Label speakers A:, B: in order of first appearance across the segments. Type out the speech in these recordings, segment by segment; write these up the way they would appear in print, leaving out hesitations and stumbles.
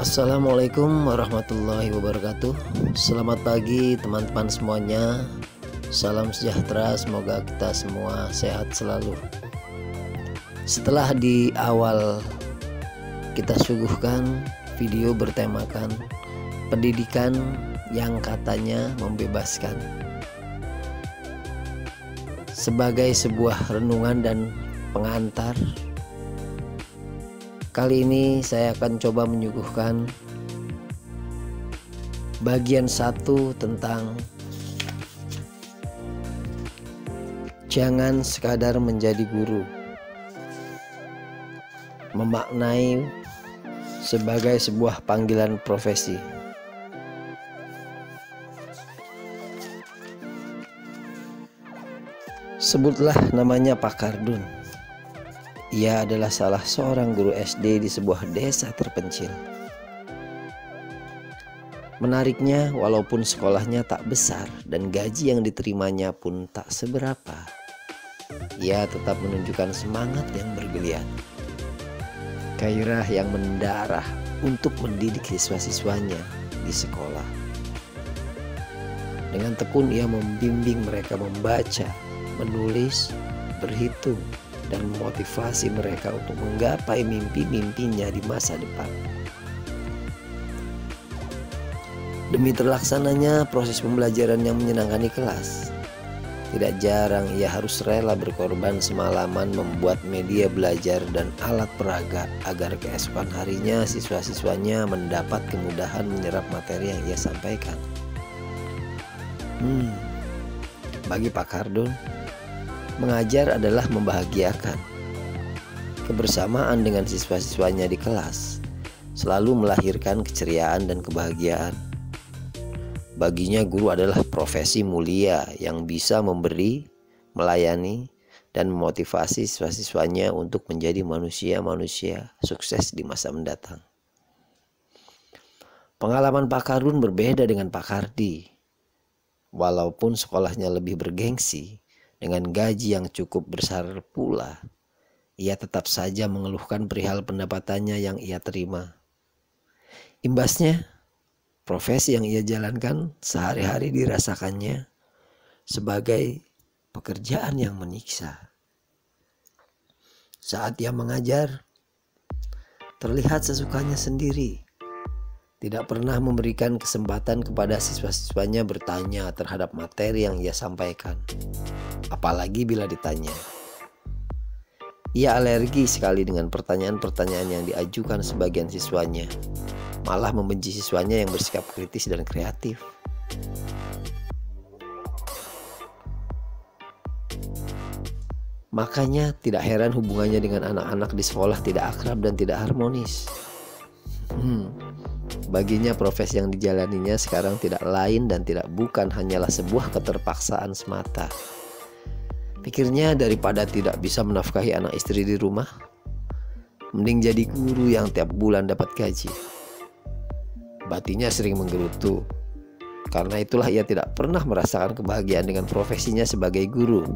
A: Assalamualaikum warahmatullahi wabarakatuh. Selamat pagi teman-teman semuanya. Salam sejahtera, semoga kita semua sehat selalu. Setelah di awal kita suguhkan video bertemakan pendidikan yang katanya membebaskan, sebagai sebuah renungan dan pengantar, kali ini saya akan coba menyuguhkan bagian 1 tentang jangan sekadar menjadi guru. Memaknai sebagai sebuah panggilan profesi. Sebutlah namanya Pak Kardun. Ia adalah salah seorang guru SD di sebuah desa terpencil. Menariknya, walaupun sekolahnya tak besar dan gaji yang diterimanya pun tak seberapa, ia tetap menunjukkan semangat yang bergeliat, gairah yang mendarah untuk mendidik siswa-siswanya di sekolah. Dengan tekun ia membimbing mereka membaca, menulis, berhitung, dan memotivasi mereka untuk menggapai mimpi-mimpinya di masa depan. Demi terlaksananya proses pembelajaran yang menyenangkan di kelas, tidak jarang ia harus rela berkorban semalaman membuat media belajar dan alat peraga agar keesokan harinya siswa-siswanya mendapat kemudahan menyerap materi yang ia sampaikan. Bagi Pak Kardun, mengajar adalah membahagiakan. Kebersamaan dengan siswa-siswanya di kelas selalu melahirkan keceriaan dan kebahagiaan. Baginya guru adalah profesi mulia yang bisa memberi, melayani, dan memotivasi siswa-siswanya untuk menjadi manusia-manusia sukses di masa mendatang. Pengalaman Pak Kardun berbeda dengan Pak Kardi. Walaupun sekolahnya lebih bergengsi, dengan gaji yang cukup besar pula, ia tetap saja mengeluhkan perihal pendapatannya yang ia terima. Imbasnya, profesi yang ia jalankan sehari-hari dirasakannya sebagai pekerjaan yang menyiksa. Saat ia mengajar, terlihat sesukanya sendiri. Tidak pernah memberikan kesempatan kepada siswa-siswanya bertanya terhadap materi yang ia sampaikan. Apalagi bila ditanya. Ia alergi sekali dengan pertanyaan-pertanyaan yang diajukan sebagian siswanya. Malah membenci siswanya yang bersikap kritis dan kreatif. Makanya tidak heran hubungannya dengan anak-anak di sekolah tidak akrab dan tidak harmonis. Baginya profesi yang dijalaninya sekarang tidak lain dan tidak bukan hanyalah sebuah keterpaksaan semata. Pikirnya daripada tidak bisa menafkahi anak istri di rumah, mending jadi guru yang tiap bulan dapat gaji. Batinnya sering menggerutu. Karena itulah ia tidak pernah merasakan kebahagiaan dengan profesinya sebagai guru.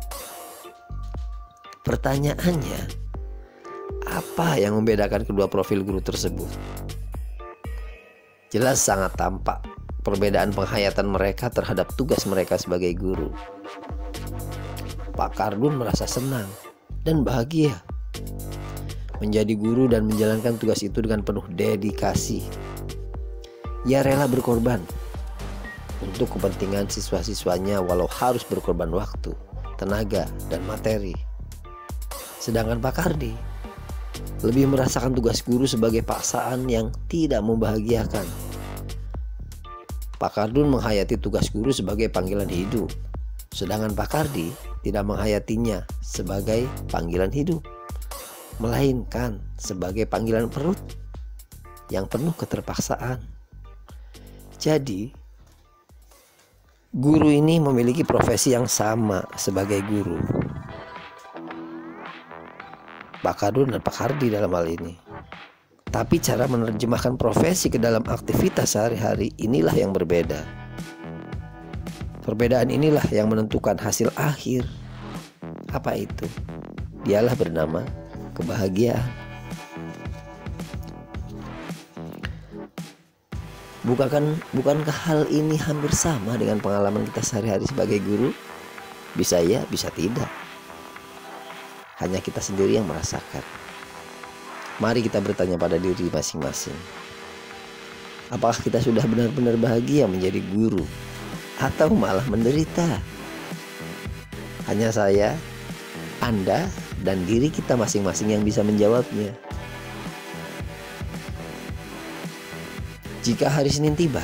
A: Pertanyaannya, apa yang membedakan kedua profil guru tersebut? Jelas sangat tampak perbedaan penghayatan mereka terhadap tugas mereka sebagai guru. Pak Kardun merasa senang dan bahagia menjadi guru dan menjalankan tugas itu dengan penuh dedikasi. Ia rela berkorban untuk kepentingan siswa-siswanya walau harus berkorban waktu, tenaga, dan materi. Sedangkan Pak Kardi lebih merasakan tugas guru sebagai paksaan yang tidak membahagiakan. Pak Kardun menghayati tugas guru sebagai panggilan hidup, sedangkan Pak Kardi tidak menghayatinya sebagai panggilan hidup, melainkan sebagai panggilan perut yang penuh keterpaksaan. Jadi, guru ini memiliki profesi yang sama sebagai guru. Pak Kardun dan Pak Kardi dalam hal ini. Tapi cara menerjemahkan profesi ke dalam aktivitas sehari-hari inilah yang berbeda. Perbedaan inilah yang menentukan hasil akhir. Apa itu? Dialah bernama kebahagiaan. Bukankah hal ini hampir sama dengan pengalaman kita sehari-hari sebagai guru? Bisa ya, bisa tidak. Hanya kita sendiri yang merasakan. Mari kita bertanya pada diri masing-masing. Apakah kita sudah benar-benar bahagia menjadi guru atau malah menderita? Hanya saya, Anda, dan diri kita masing-masing yang bisa menjawabnya. Jika hari Senin tiba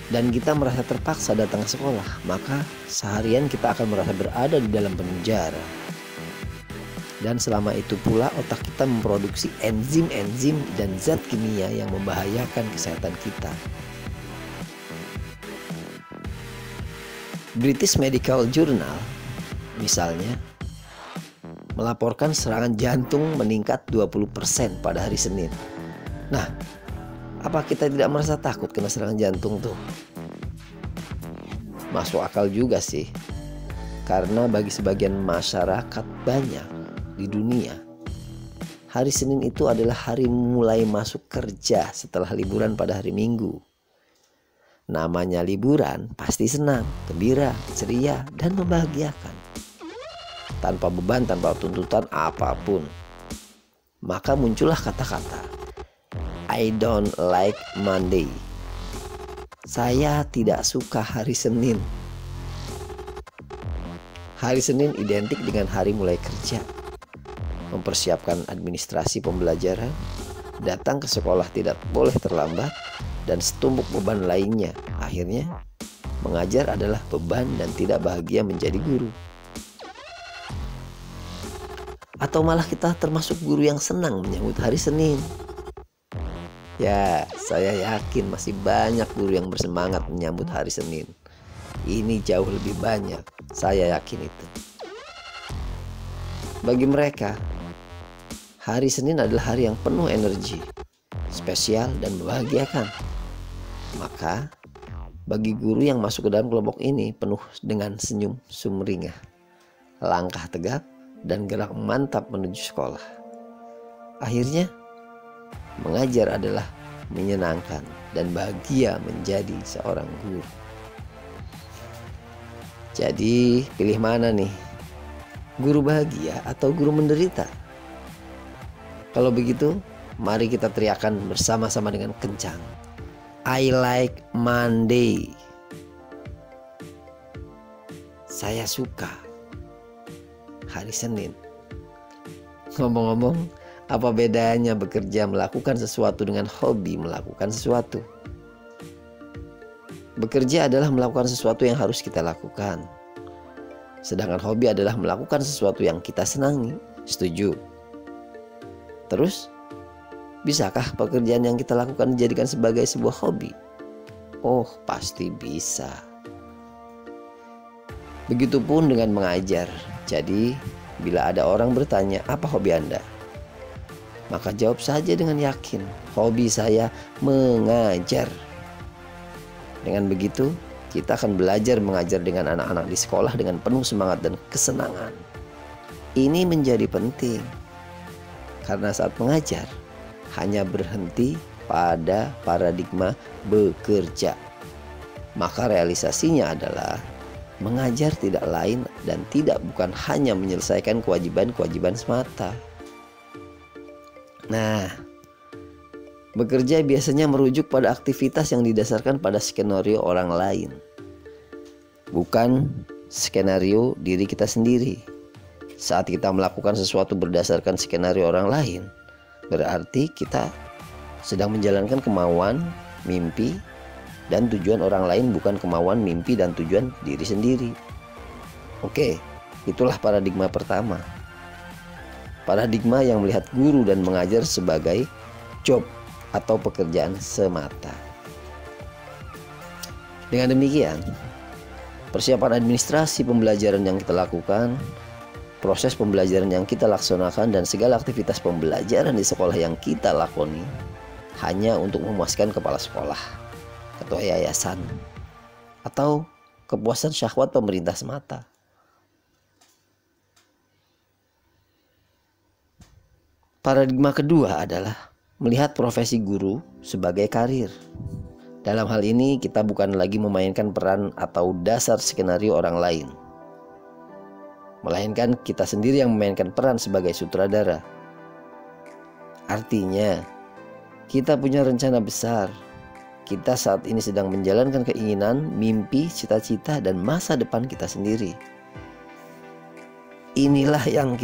A: dan kita merasa terpaksa datang ke sekolah, maka seharian kita akan merasa berada di dalam penjara. Dan selama itu pula otak kita memproduksi enzim-enzim dan zat kimia yang membahayakan kesehatan kita. British Medical Journal misalnya melaporkan serangan jantung meningkat 20% pada hari Senin. Nah, apa kita tidak merasa takut kena serangan jantung tuh? Masuk akal juga sih. Karena bagi sebagian masyarakat banyak di dunia, hari Senin itu adalah hari mulai masuk kerja setelah liburan pada hari Minggu. Namanya liburan pasti senang, gembira, ceria, dan membahagiakan. Tanpa beban, tanpa tuntutan apapun. Maka muncullah kata-kata I don't like Monday. Saya tidak suka hari Senin. Hari Senin identik dengan hari mulai kerja, mempersiapkan administrasi pembelajaran, datang ke sekolah tidak boleh terlambat, dan setumpuk beban lainnya. Akhirnya, mengajar adalah beban dan tidak bahagia menjadi guru. Atau malah kita termasuk guru yang senang menyambut hari Senin. Ya, saya yakin masih banyak guru yang bersemangat menyambut hari Senin. Ini jauh lebih banyak, saya yakin itu. Bagi mereka, hari Senin adalah hari yang penuh energi, spesial dan membahagiakan. Maka, bagi guru yang masuk ke dalam kelompok ini penuh dengan senyum sumringah, langkah tegap, dan gerak mantap menuju sekolah. Akhirnya, mengajar adalah menyenangkan dan bahagia menjadi seorang guru. Jadi, pilih mana nih? Guru bahagia atau guru menderita? Kalau begitu, mari kita teriakan bersama-sama dengan kencang. I like Monday. Saya suka hari Senin. Ngomong-ngomong, apa bedanya bekerja melakukan sesuatu dengan hobi melakukan sesuatu? Bekerja adalah melakukan sesuatu yang harus kita lakukan. Sedangkan hobi adalah melakukan sesuatu yang kita senangi. Setuju? Terus, bisakah pekerjaan yang kita lakukan dijadikan sebagai sebuah hobi? Oh, pasti bisa. Begitupun dengan mengajar. Jadi, bila ada orang bertanya, apa hobi Anda? Maka jawab saja dengan yakin, hobi saya mengajar. Dengan begitu, kita akan belajar mengajar dengan anak-anak di sekolah dengan penuh semangat dan kesenangan. Ini menjadi penting, karena saat mengajar, hanya berhenti pada paradigma bekerja. Maka realisasinya adalah mengajar tidak lain dan tidak bukan hanya menyelesaikan kewajiban-kewajiban semata. Nah, bekerja biasanya merujuk pada aktivitas yang didasarkan pada skenario orang lain, bukan skenario diri kita sendiri. Saat kita melakukan sesuatu berdasarkan skenario orang lain, berarti kita sedang menjalankan kemauan, mimpi, dan tujuan orang lain, bukan kemauan, mimpi, dan tujuan diri sendiri. Oke, itulah paradigma pertama. Paradigma yang melihat guru dan mengajar sebagai job atau pekerjaan semata. Dengan demikian, persiapan administrasi pembelajaran yang kita lakukan, proses pembelajaran yang kita laksanakan, dan segala aktivitas pembelajaran di sekolah yang kita lakoni hanya untuk memuaskan kepala sekolah, ketua yayasan, atau kepuasan syahwat pemerintah semata. Paradigma kedua adalah melihat profesi guru sebagai karir Dalam hal ini kita bukan lagi memainkan peran atau dasar skenario orang lain, melainkan kita sendiri yang memainkan peran sebagai sutradara. Artinya, kita punya rencana besar. Kita saat ini sedang menjalankan keinginan, mimpi, cita-cita, dan masa depan kita sendiri. Inilah yang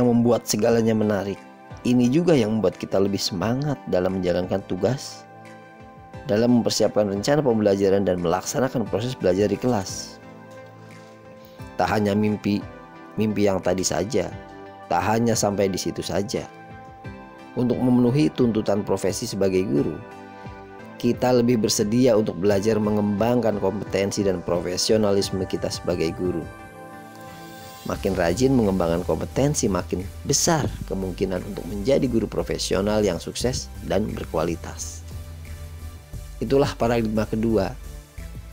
A: membuat segalanya menarik. Ini juga yang membuat kita lebih semangat dalam menjalankan tugas, dalam mempersiapkan rencana pembelajaran dan melaksanakan proses belajar di kelas. Tak hanya mimpi yang tadi saja, tak hanya sampai di situ saja. Untuk memenuhi tuntutan profesi sebagai guru, kita lebih bersedia untuk belajar mengembangkan kompetensi dan profesionalisme kita sebagai guru. Makin rajin mengembangkan kompetensi, makin besar kemungkinan untuk menjadi guru profesional yang sukses dan berkualitas. Itulah paradigma kedua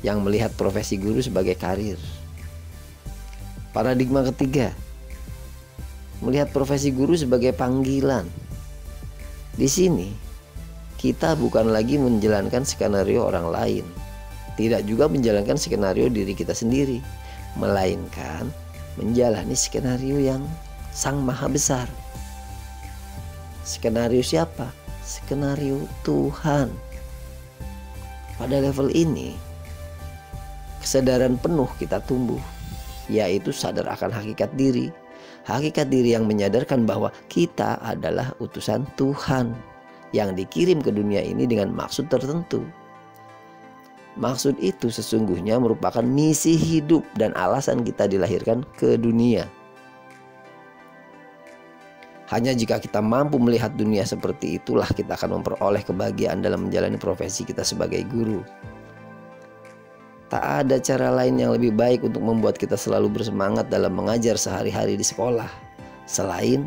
A: yang melihat profesi guru sebagai karir. Paradigma ketiga, melihat profesi guru sebagai panggilan. Di sini, kita bukan lagi menjalankan skenario orang lain, tidak juga menjalankan skenario diri kita sendiri, melainkan menjalani skenario yang Sang Maha Besar. Skenario siapa? Skenario Tuhan. Pada level ini, kesadaran penuh kita tumbuh, yaitu sadar akan hakikat diri. Hakikat diri yang menyadarkan bahwa kita adalah utusan Tuhan yang dikirim ke dunia ini dengan maksud tertentu. Maksud itu sesungguhnya merupakan misi hidup dan alasan kita dilahirkan ke dunia. Hanya jika kita mampu melihat dunia seperti itulah kita akan memperoleh kebahagiaan dalam menjalani profesi kita sebagai guru. Tak ada cara lain yang lebih baik untuk membuat kita selalu bersemangat dalam mengajar sehari-hari di sekolah, selain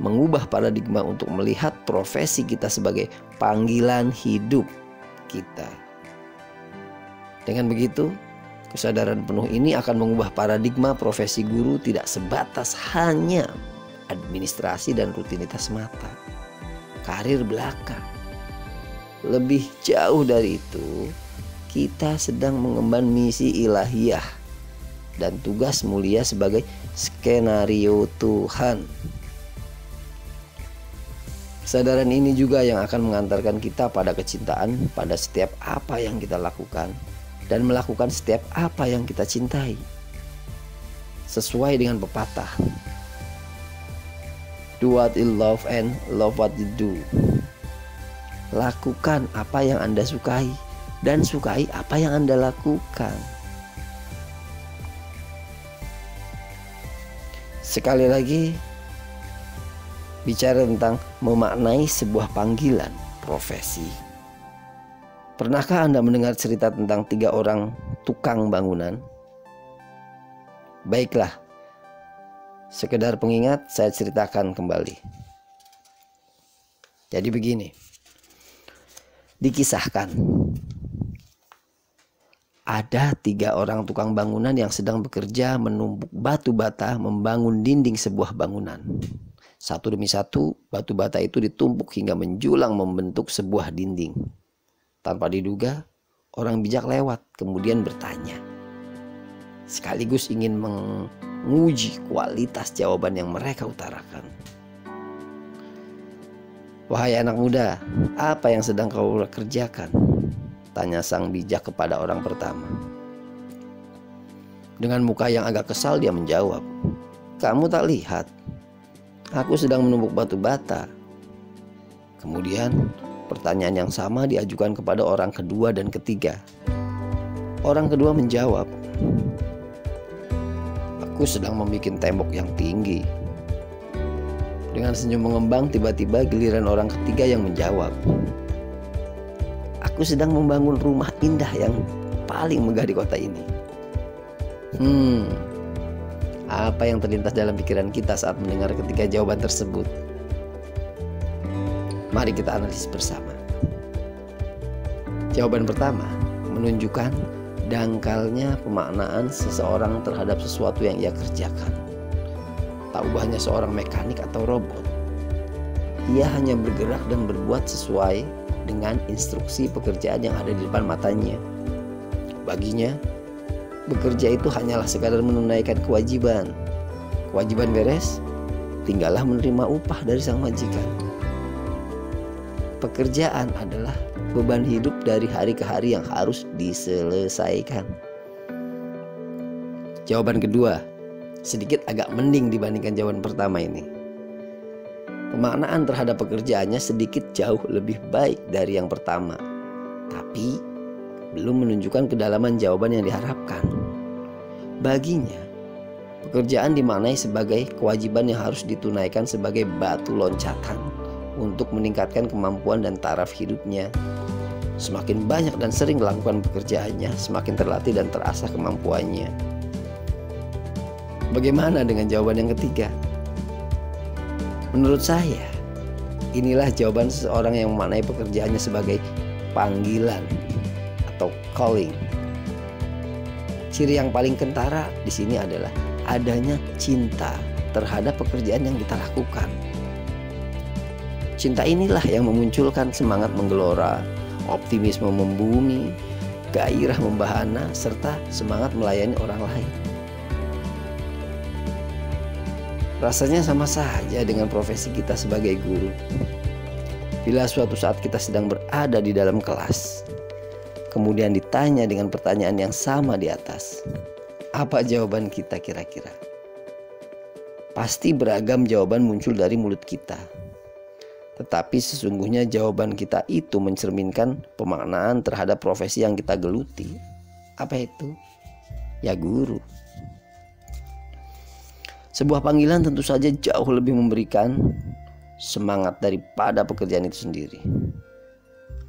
A: mengubah paradigma untuk melihat profesi kita sebagai panggilan hidup kita. Dengan begitu, kesadaran penuh ini akan mengubah paradigma profesi guru tidak sebatas hanya administrasi dan rutinitas semata, karir belaka. Lebih jauh dari itu, kita sedang mengemban misi ilahiyah dan tugas mulia sebagai skenario Tuhan. Kesadaran ini juga yang akan mengantarkan kita pada kecintaan pada setiap apa yang kita lakukan dan melakukan setiap apa yang kita cintai. Sesuai dengan pepatah, do what you love and love what you do. Lakukan apa yang Anda sukai dan sukai apa yang Anda lakukan. Sekali lagi, bicara tentang memaknai sebuah panggilan profesi. Pernahkah Anda mendengar cerita tentang 3 orang tukang bangunan? Baiklah, sekedar pengingat saya ceritakan kembali. Jadi begini, dikisahkan ada 3 orang tukang bangunan yang sedang bekerja menumpuk batu bata membangun dinding sebuah bangunan. Satu demi satu batu bata itu ditumpuk hingga menjulang membentuk sebuah dinding. Tanpa diduga, orang bijak lewat kemudian bertanya, sekaligus ingin menguji kualitas jawaban yang mereka utarakan. Wahai anak muda, apa yang sedang kau kerjakan? Tanya sang bijak kepada orang pertama. Dengan muka yang agak kesal dia menjawab, kamu tak lihat, aku sedang menumpuk batu bata. Kemudian pertanyaan yang sama diajukan kepada orang kedua dan ketiga. Orang kedua menjawab, aku sedang membuat tembok yang tinggi. Dengan senyum mengembang, tiba-tiba giliran orang ketiga yang menjawab, aku sedang membangun rumah indah yang paling megah di kota ini. Apa yang terlintas dalam pikiran kita saat mendengar ketiga jawaban tersebut? Mari kita analisis bersama. Jawaban pertama menunjukkan dangkalnya pemaknaan seseorang terhadap sesuatu yang ia kerjakan. Tak ubahnya seorang mekanik atau robot, ia hanya bergerak dan berbuat sesuai dengan instruksi pekerjaan yang ada di depan matanya. Baginya, bekerja itu hanyalah sekadar menunaikan kewajiban. Kewajiban beres, tinggallah menerima upah dari sang majikan. Pekerjaan adalah beban hidup dari hari ke hari yang harus diselesaikan. Jawaban kedua sedikit agak mending dibandingkan jawaban pertama ini. Pemaknaan terhadap pekerjaannya sedikit jauh lebih baik dari yang pertama, tapi belum menunjukkan kedalaman jawaban yang diharapkan. Baginya, pekerjaan dimaknai sebagai kewajiban yang harus ditunaikan sebagai batu loncatan untuk meningkatkan kemampuan dan taraf hidupnya. Semakin banyak dan sering melakukan pekerjaannya, semakin terlatih dan terasah kemampuannya. Bagaimana dengan jawaban yang ketiga? Menurut saya, inilah jawaban seseorang yang memaknai pekerjaannya sebagai panggilan atau calling. Ciri yang paling kentara di sini adalah adanya cinta terhadap pekerjaan yang kita lakukan. Cinta inilah yang memunculkan semangat menggelora, optimisme membumi, gairah membahana, serta semangat melayani orang lain. Rasanya sama saja dengan profesi kita sebagai guru. Bila suatu saat kita sedang berada di dalam kelas, kemudian ditanya dengan pertanyaan yang sama di atas, apa jawaban kita kira-kira? Pasti beragam jawaban muncul dari mulut kita. Tetapi sesungguhnya jawaban kita itu mencerminkan pemaknaan terhadap profesi yang kita geluti. Apa itu? Ya, guru. Sebuah panggilan tentu saja jauh lebih memberikan semangat daripada pekerjaan itu sendiri.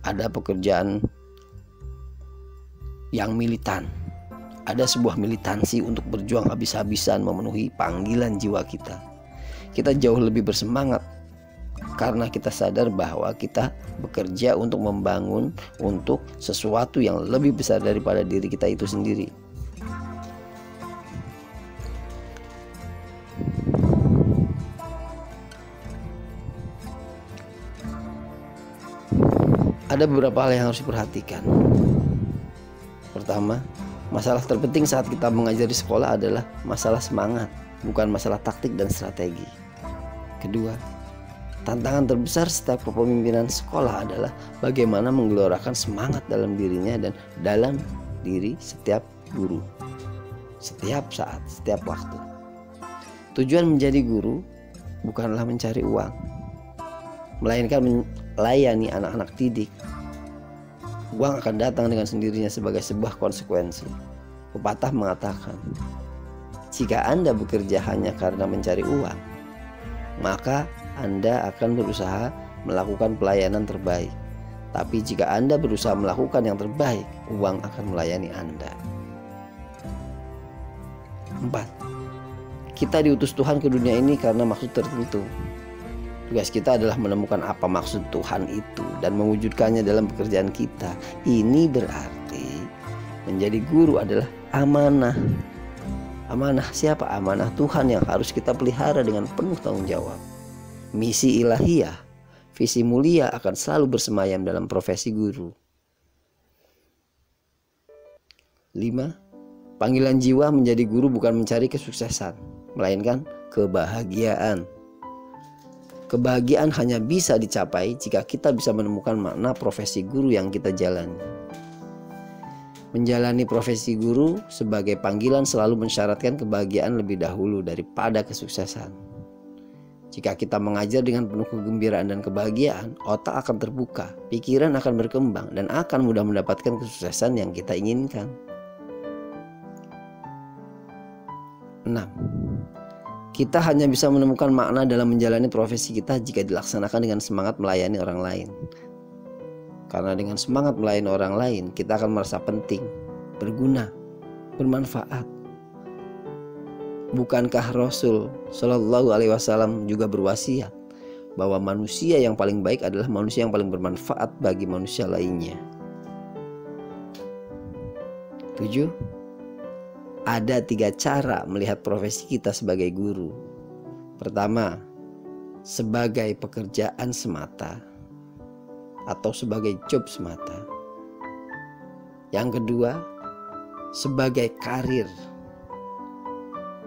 A: Ada pekerjaan yang militan. Ada sebuah militansi untuk berjuang habis-habisan memenuhi panggilan jiwa kita. Kita jauh lebih bersemangat karena kita sadar bahwa kita bekerja untuk membangun untuk sesuatu yang lebih besar daripada diri kita itu sendiri. Ada beberapa hal yang harus diperhatikan. Pertama, masalah terpenting saat kita mengajar di sekolah adalah masalah semangat, bukan masalah taktik dan strategi. Kedua, tantangan terbesar setiap kepemimpinan sekolah adalah bagaimana menggelorakan semangat dalam dirinya dan dalam diri setiap guru, setiap saat, setiap waktu. Tujuan menjadi guru bukanlah mencari uang, melainkan melayani anak-anak didik. Uang akan datang dengan sendirinya sebagai sebuah konsekuensi. Pepatah mengatakan, jika Anda bekerja hanya karena mencari uang, maka Anda akan berusaha melakukan pelayanan terbaik. Tapi jika Anda berusaha melakukan yang terbaik, uang akan melayani Anda. 4. Kita diutus Tuhan ke dunia ini karena maksud tertentu. Tugas kita adalah menemukan apa maksud Tuhan itu dan mewujudkannya dalam pekerjaan kita. Ini berarti menjadi guru adalah amanah. Amanah siapa? Amanah Tuhan yang harus kita pelihara dengan penuh tanggung jawab. Misi ilahiyah, visi mulia akan selalu bersemayam dalam profesi guru. 5. Panggilan jiwa menjadi guru bukan mencari kesuksesan, melainkan kebahagiaan. Kebahagiaan hanya bisa dicapai jika kita bisa menemukan makna profesi guru yang kita jalani. Menjalani profesi guru sebagai panggilan selalu mensyaratkan kebahagiaan lebih dahulu daripada kesuksesan. Jika kita mengajar dengan penuh kegembiraan dan kebahagiaan, otak akan terbuka, pikiran akan berkembang, dan akan mudah mendapatkan kesuksesan yang kita inginkan. 6. Kita hanya bisa menemukan makna dalam menjalani profesi kita jika dilaksanakan dengan semangat melayani orang lain. Karena dengan semangat melayani orang lain, kita akan merasa penting, berguna, bermanfaat. Bukankah Rasul Shallallahu Alaihi Wasallam juga berwasiat bahwa manusia yang paling baik adalah manusia yang paling bermanfaat bagi manusia lainnya? 7. Ada 3 cara melihat profesi kita sebagai guru. Pertama, sebagai pekerjaan semata. atau sebagai job semata. Yang kedua, sebagai karir.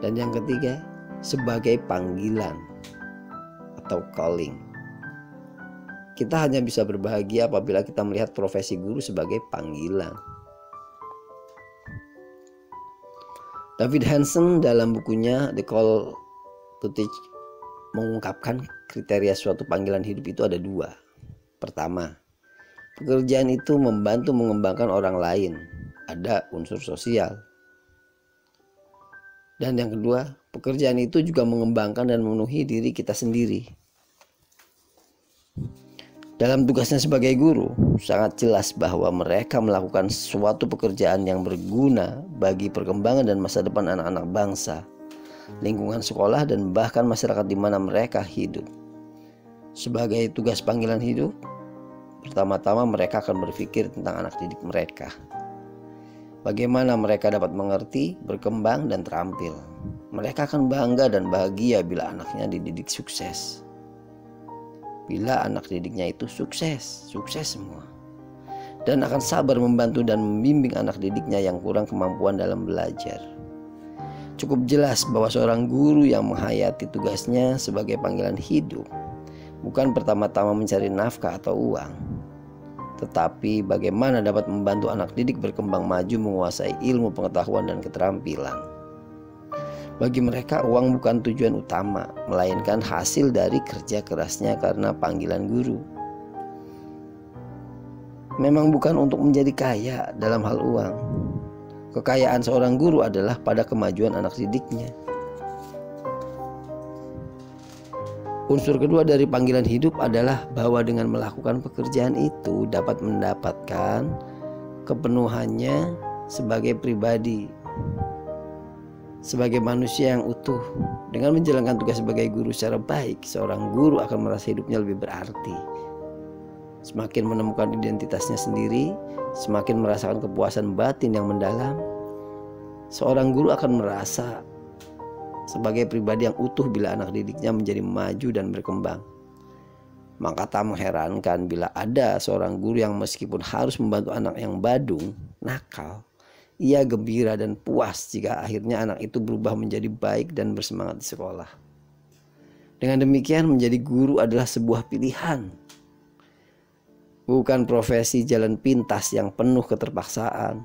A: Dan yang ketiga, sebagai panggilan atau calling. Kita hanya bisa berbahagia apabila kita melihat profesi guru sebagai panggilan. David Hansen dalam bukunya The Call to Teach mengungkapkan kriteria suatu panggilan hidup itu ada dua. Pertama, pekerjaan itu membantu mengembangkan orang lain, ada unsur sosial. Dan yang kedua, pekerjaan itu juga mengembangkan dan memenuhi diri kita sendiri. Dalam tugasnya sebagai guru, sangat jelas bahwa mereka melakukan suatu pekerjaan yang berguna bagi perkembangan dan masa depan anak-anak bangsa, lingkungan sekolah, dan bahkan masyarakat di mana mereka hidup. Sebagai tugas panggilan hidup, pertama-tama mereka akan berpikir tentang anak didik mereka. Bagaimana mereka dapat mengerti, berkembang, dan terampil. Mereka akan bangga dan bahagia bila anaknya dididik sukses. Bila anak didiknya itu sukses semua. Dan akan sabar membantu dan membimbing anak didiknya yang kurang kemampuan dalam belajar. Cukup jelas bahwa seorang guru yang menghayati tugasnya sebagai panggilan hidup bukan pertama-tama mencari nafkah atau uang, tetapi bagaimana dapat membantu anak didik berkembang maju menguasai ilmu, pengetahuan, dan keterampilan. Bagi mereka uang bukan tujuan utama, melainkan hasil dari kerja kerasnya karena panggilan guru. Memang bukan untuk menjadi kaya dalam hal uang. Kekayaan seorang guru adalah pada kemajuan anak didiknya. Unsur kedua dari panggilan hidup adalah bahwa dengan melakukan pekerjaan itu dapat mendapatkan kepenuhannya sebagai pribadi, sebagai manusia yang utuh. Dengan menjalankan tugas sebagai guru secara baik, seorang guru akan merasa hidupnya lebih berarti. Semakin menemukan identitasnya sendiri, semakin merasakan kepuasan batin yang mendalam. Seorang guru akan merasa sebagai pribadi yang utuh bila anak didiknya menjadi maju dan berkembang. Maka tak mengherankan bila ada seorang guru yang meskipun harus membantu anak yang badung, nakal, ia gembira dan puas jika akhirnya anak itu berubah menjadi baik dan bersemangat di sekolah. Dengan demikian, menjadi guru adalah sebuah pilihan, bukan profesi jalan pintas yang penuh keterpaksaan.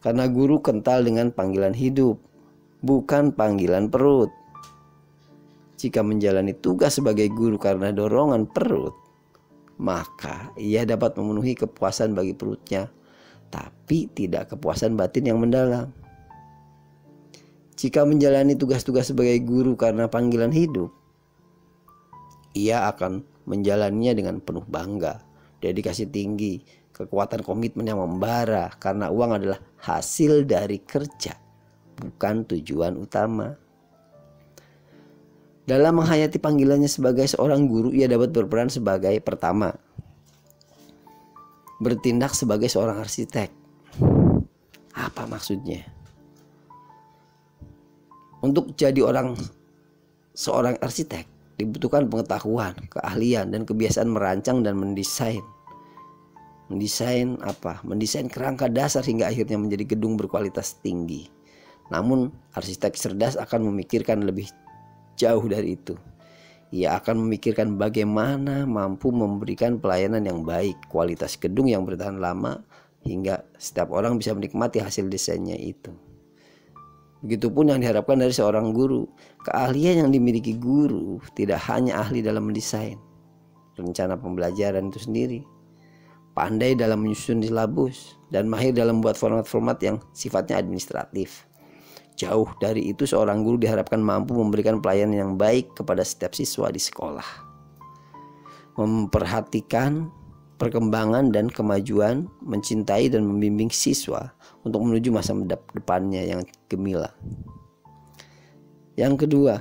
A: Karena guru kental dengan panggilan hidup, bukan panggilan perut. Jika menjalani tugas sebagai guru karena dorongan perut, maka ia dapat memenuhi kepuasan bagi perutnya, tapi tidak kepuasan batin yang mendalam. Jika menjalani tugas-tugas sebagai guru karena panggilan hidup, ia akan menjalaninya dengan penuh bangga, dedikasi tinggi, kekuatan komitmen yang membara, karena uang adalah hasil dari kerja, bukan tujuan utama. Dalam menghayati panggilannya sebagai seorang guru, ia dapat berperan sebagai pertama, bertindak sebagai seorang arsitek. Apa maksudnya? Untuk jadi seorang arsitek dibutuhkan pengetahuan, keahlian, dan kebiasaan merancang dan mendesain. Mendesain apa? Mendesain kerangka dasar hingga akhirnya menjadi gedung berkualitas tinggi. Namun arsitek cerdas akan memikirkan lebih jauh dari itu. Ia akan memikirkan bagaimana mampu memberikan pelayanan yang baik, kualitas gedung yang bertahan lama, hingga setiap orang bisa menikmati hasil desainnya itu. Begitupun yang diharapkan dari seorang guru. Keahlian yang dimiliki guru tidak hanya ahli dalam mendesain rencana pembelajaran itu sendiri, pandai dalam menyusun silabus, dan mahir dalam membuat format-format yang sifatnya administratif. Jauh dari itu, seorang guru diharapkan mampu memberikan pelayanan yang baik kepada setiap siswa di sekolah, memperhatikan perkembangan dan kemajuan, mencintai dan membimbing siswa untuk menuju masa depannya yang gemilang. Yang kedua,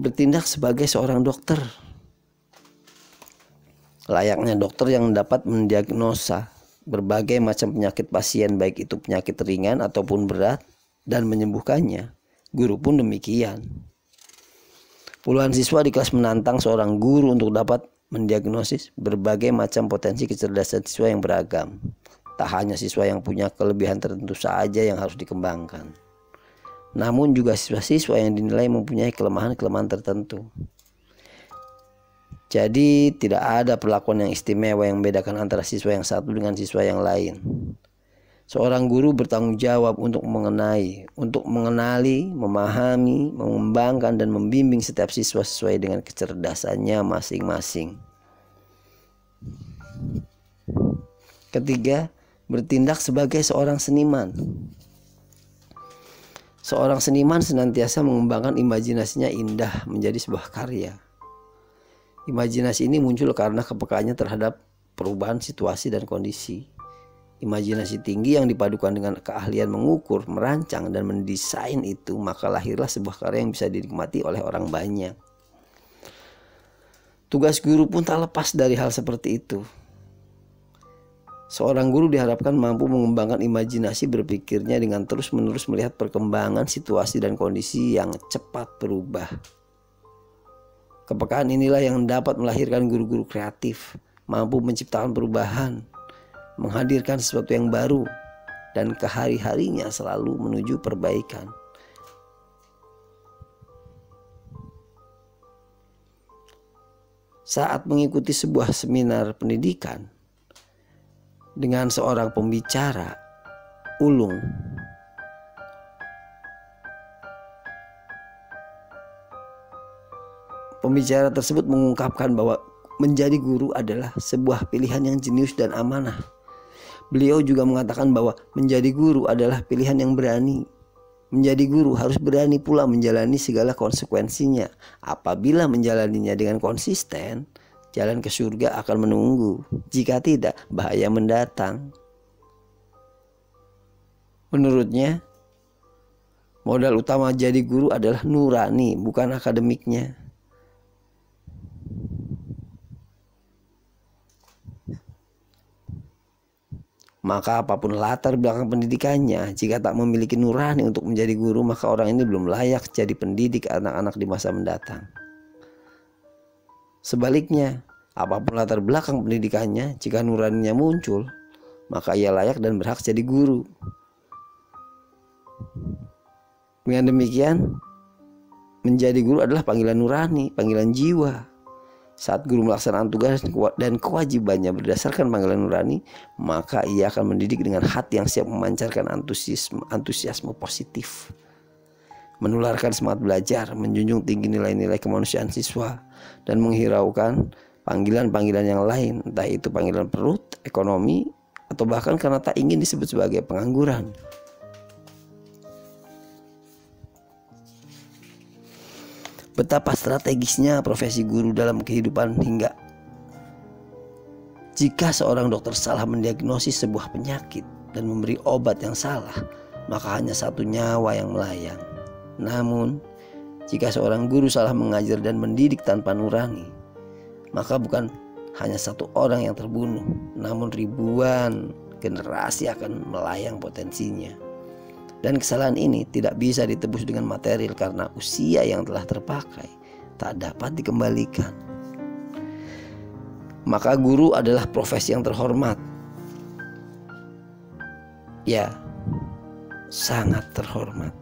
A: bertindak sebagai seorang dokter. Layaknya dokter yang dapat mendiagnosa berbagai macam penyakit pasien, baik itu penyakit ringan ataupun berat, dan menyembuhkannya, guru pun demikian. Puluhan siswa di kelas menantang seorang guru untuk dapat mendiagnosis berbagai macam potensi kecerdasan siswa yang beragam. Tak hanya siswa yang punya kelebihan tertentu saja yang harus dikembangkan, namun juga siswa-siswa yang dinilai mempunyai kelemahan-kelemahan tertentu. Jadi tidak ada perlakuan yang istimewa yang membedakan antara siswa yang satu dengan siswa yang lain. Seorang guru bertanggung jawab untuk mengenali, memahami, mengembangkan, dan membimbing setiap siswa sesuai dengan kecerdasannya masing-masing. Ketiga, bertindak sebagai seorang seniman. Seorang seniman senantiasa mengembangkan imajinasinya indah menjadi sebuah karya. Imajinasi ini muncul karena kepekaannya terhadap perubahan situasi dan kondisi. Imajinasi tinggi yang dipadukan dengan keahlian mengukur, merancang, dan mendesain itu, maka lahirlah sebuah karya yang bisa dinikmati oleh orang banyak. Tugas guru pun tak lepas dari hal seperti itu. Seorang guru diharapkan mampu mengembangkan imajinasi berpikirnya dengan terus-menerus melihat perkembangan situasi dan kondisi yang cepat berubah. Kepekaan inilah yang dapat melahirkan guru-guru kreatif, mampu menciptakan perubahan, menghadirkan sesuatu yang baru, dan kehari-harinya selalu menuju perbaikan. Saat mengikuti sebuah seminar pendidikan dengan seorang pembicara, ulung, pembicara tersebut mengungkapkan bahwa menjadi guru adalah sebuah pilihan yang jenius dan amanah. Beliau juga mengatakan bahwa menjadi guru adalah pilihan yang berani. Menjadi guru harus berani pula menjalani segala konsekuensinya. Apabila menjalaninya dengan konsisten, jalan ke surga akan menunggu. Jika tidak, bahaya mendatang. Menurutnya, modal utama jadi guru adalah nurani, bukan akademiknya. Maka apapun latar belakang pendidikannya, jika tak memiliki nurani untuk menjadi guru, maka orang ini belum layak jadi pendidik anak-anak di masa mendatang. Sebaliknya, apapun latar belakang pendidikannya, jika nuraninya muncul, maka ia layak dan berhak jadi guru. Dengan demikian, menjadi guru adalah panggilan nurani, panggilan jiwa. Saat guru melaksanakan tugas dan kewajibannya berdasarkan panggilan nurani, maka ia akan mendidik dengan hati yang siap memancarkan antusiasme positif, menularkan semangat belajar, menjunjung tinggi nilai-nilai kemanusiaan siswa, dan menghiraukan panggilan-panggilan yang lain, entah itu panggilan perut, ekonomi, atau bahkan karena tak ingin disebut sebagai pengangguran. Betapa strategisnya profesi guru dalam kehidupan hingga jika seorang dokter salah mendiagnosis sebuah penyakit dan memberi obat yang salah, maka hanya satu nyawa yang melayang. Namun, jika seorang guru salah mengajar dan mendidik tanpa nurani, maka bukan hanya satu orang yang terbunuh, namun ribuan generasi akan melayang potensinya. Dan kesalahan ini tidak bisa ditebus dengan material karena usia yang telah terpakai tak dapat dikembalikan. Maka guru adalah profesi yang terhormat. Ya, sangat terhormat.